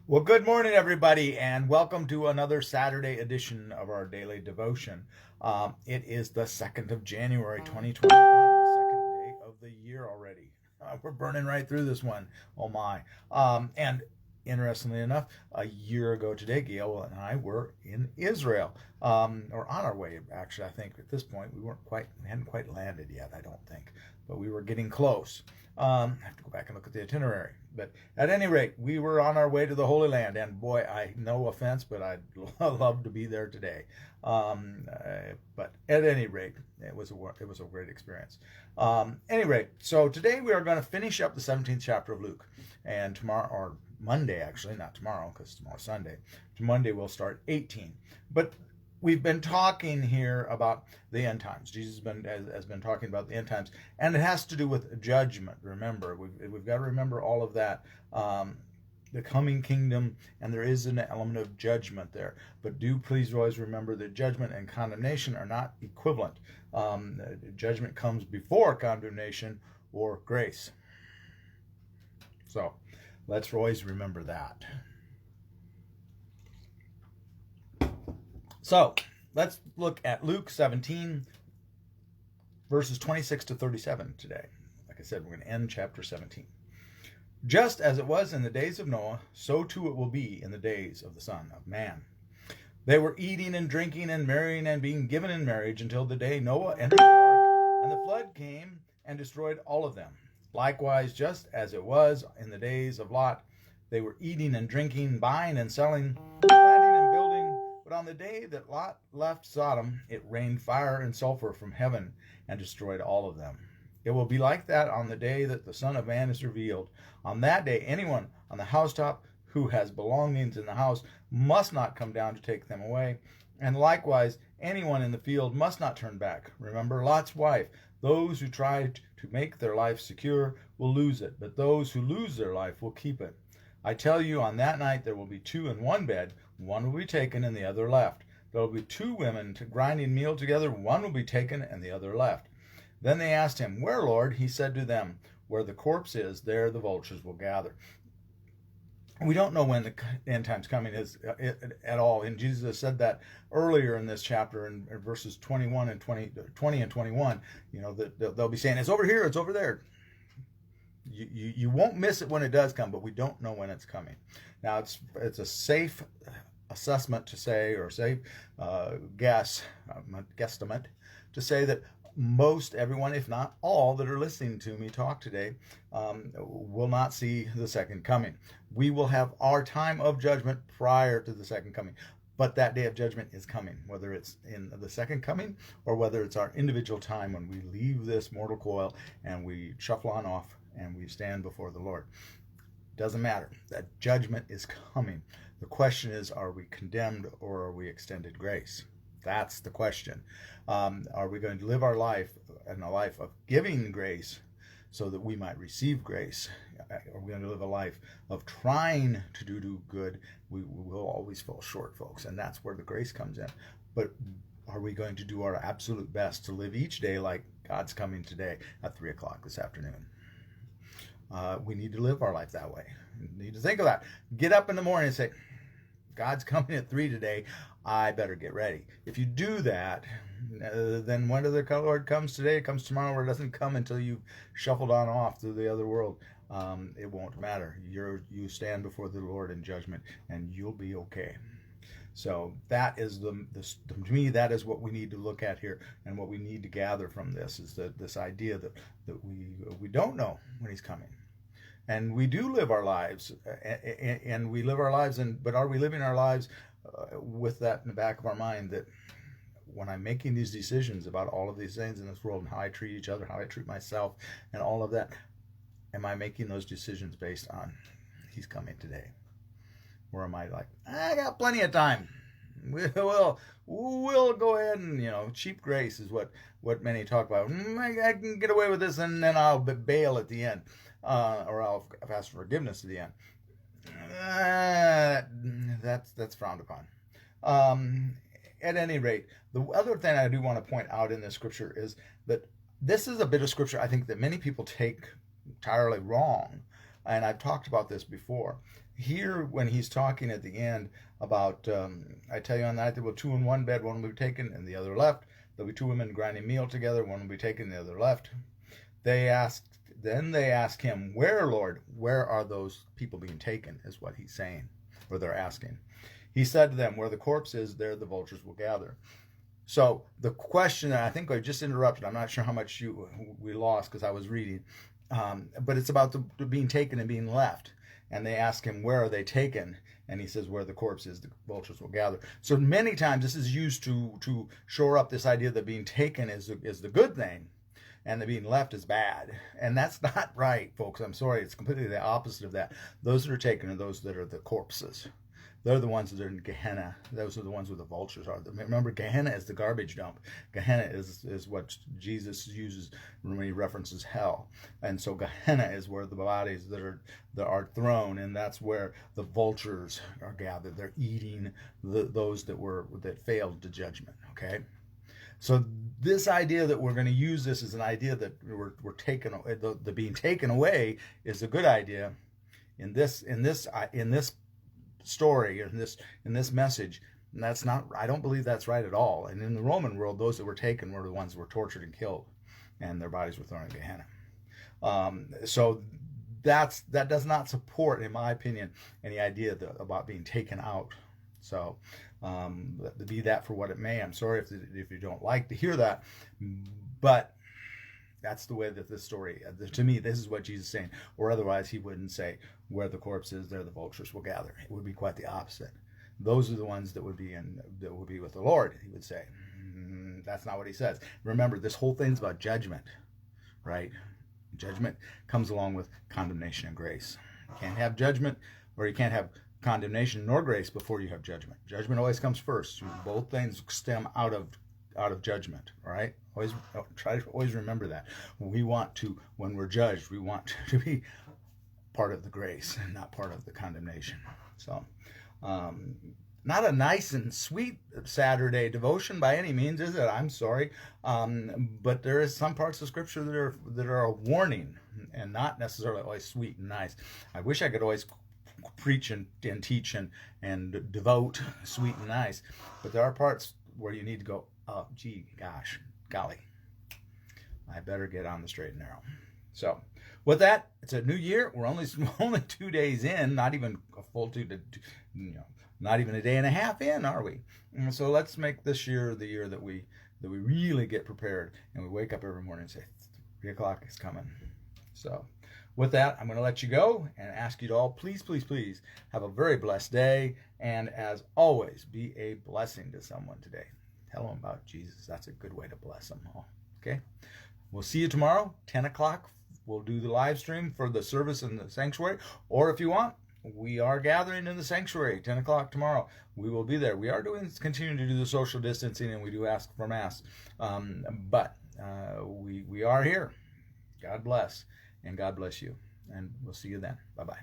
Well, good morning, everybody, and welcome to another Saturday edition of our daily devotion. It is the 2nd of January, 2021, the second day of the year already. We're burning right through this one. Oh, my. And interestingly enough, a year ago today, Gail and I were in Israel, or on our way, actually. I think at this point we hadn't quite landed yet, I don't think, but we were getting close. I have to go back and look at the itinerary. But at any rate, we were on our way to the Holy Land, and boy, no offense, but I'd love to be there today. But at any rate, it was a great experience. So today we are going to finish up the 17th chapter of Luke, and tomorrow, or Monday actually, not tomorrow because tomorrow's Sunday. Monday we'll start 18. But we've been talking here about the end times. Jesus has been talking about the end times, and it has to do with judgment. Remember, we've got to remember all of that. The coming kingdom, and there is an element of judgment there. But do please always remember that judgment and condemnation are not equivalent. Judgment comes before condemnation or grace. So let's always remember that. So let's look at Luke 17, verses 26 to 37 today. Like I said, we're going to end chapter 17. Just as it was in the days of Noah, so too it will be in the days of the Son of Man. They were eating and drinking and marrying and being given in marriage until the day Noah entered the ark, and the flood came and destroyed all of them. Likewise, just as it was in the days of Lot, they were eating and drinking, buying and selling, planting and building. But on the day that Lot left Sodom, it rained fire and sulfur from heaven and destroyed all of them. It will be like that on the day that the Son of Man is revealed. On that day, anyone on the housetop who has belongings in the house must not come down to take them away. And likewise, anyone in the field must not turn back. Remember Lot's wife. Those who try to make their life secure will lose it, but those who lose their life will keep it. I tell you, on that night there will be two in one bed. One will be taken and the other left. There will be two women grinding meal together. One will be taken and the other left. Then they asked him, "Where, Lord?" He said to them, "Where the corpse is, there the vultures will gather." We don't know when the end time's coming is at all. And Jesus has said that earlier in this chapter in verses 21 and 20 and 21. You know, that they'll be saying, "It's over here, it's over there." You won't miss it when it does come, but we don't know when it's coming. Now, it's a safe assessment to say, or safe guesstimate to say that most everyone, if not all, that are listening to me talk today will not see the second coming. We will have our time of judgment prior to the second coming. But that day of judgment is coming, whether it's in the second coming or whether it's our individual time when we leave this mortal coil and we shuffle on off and we stand before the Lord. Doesn't matter. That judgment is coming. The question is, are we condemned or are we extended grace? That's the question. Are we going to live our life in a life of giving grace so that we might receive grace? Are we going to live a life of trying to do good? We will always fall short, folks, and that's where the grace comes in. But are we going to do our absolute best to live each day like God's coming today at 3 o'clock this afternoon? We need to live our life that way. We need to think of that. Get up in the morning and say, God's coming at 3 today. I better get ready. If you do that, then whether the Lord comes today, comes tomorrow, or doesn't come until you've shuffled on off to the other world, it won't matter. You stand before the Lord in judgment, and you'll be okay. So that is to me, that is what we need to look at here, and what we need to gather from this is this idea that we don't know when He's coming. And we do live our lives, and we live our lives, but are we living our lives with that in the back of our mind, that when I'm making these decisions about all of these things in this world and how I treat each other, how I treat myself, and all of that, am I making those decisions based on He's coming today? Or am I like, I got plenty of time. We'll go ahead and, cheap grace is what many talk about. I can get away with this, and then I'll bail at the end. Or I'll ask for forgiveness at the end. That's frowned upon. At any rate, the other thing I do want to point out in this scripture is that this is a bit of scripture I think that many people take entirely wrong. And I've talked about this before. here when he's talking at the end about, I tell you on the night there will be two in one bed, one will be taken and the other left. There'll be two women grinding meal together, one will be taken, the other left. Then they ask him, where, Lord? Where are those people being taken, is what he's saying, or they're asking. He said to them, where the corpse is, there the vultures will gather. So the question, I think I just interrupted, I'm not sure how much we lost because I was reading, but it's about the being taken and being left. And they ask him, where are they taken? And he says, where the corpse is, the vultures will gather. So many times this is used to shore up this idea that being taken is the good thing, and the being left is bad. And that's not right, folks. I'm sorry. It's completely the opposite of that. Those that are taken are those that are the corpses. They're the ones that are in Gehenna. Those are the ones where the vultures are. Remember, Gehenna is the garbage dump. Gehenna is what Jesus uses when he references hell. And so Gehenna is where the bodies that are thrown, and that's where the vultures are gathered. They're eating those that failed to judgment. Okay. So this idea that we're going to use this as an idea that we're taken, the being taken away is a good idea. In this story, in this message, and that's not. I don't believe that's right at all. And in the Roman world, those that were taken were the ones that were tortured and killed, and their bodies were thrown in Gehenna. So that does not support, in my opinion, any idea about being taken out. So. Be that for what it may. I'm sorry if you don't like to hear that, but that's the way that this story, to me, this is what Jesus is saying, or otherwise he wouldn't say, where the corpse is, there the vultures will gather. It would be quite the opposite. Those are the ones that would be with the Lord, he would say. That's not what he says. Remember, this whole thing's about judgment, right? Judgment comes along with condemnation and grace. You can't have judgment, or you can't have condemnation nor grace before you have judgment. Judgment always comes first. Both things stem out of judgment. All right. Try to always remember that. When we're judged, we want to be part of the grace and not part of the condemnation. So, not a nice and sweet Saturday devotion by any means, is it? I'm sorry, but there is some parts of Scripture that are a warning and not necessarily always sweet and nice. I wish I could always preach and teach and devote sweet and nice, but there are parts where you need to go, oh gee, gosh, golly, I better get on the straight and narrow. So with that, it's a new year. We're only 2 days in, not even a full not even a day and a half in, are we? And so let's make this year the year that we really get prepared and we wake up every morning and say 3 o'clock is coming. So with that, I'm going to let you go and ask you to all, please, please, please have a very blessed day. And as always, be a blessing to someone today. Tell them about Jesus. That's a good way to bless them all. Okay? We'll see you tomorrow, 10 o'clock. We'll do the live stream for the service in the sanctuary. Or if you want, we are gathering in the sanctuary, 10 o'clock tomorrow. We will be there. We are continuing to do the social distancing, and we do ask for masks. But we are here. God bless. And God bless you. And we'll see you then. Bye-bye.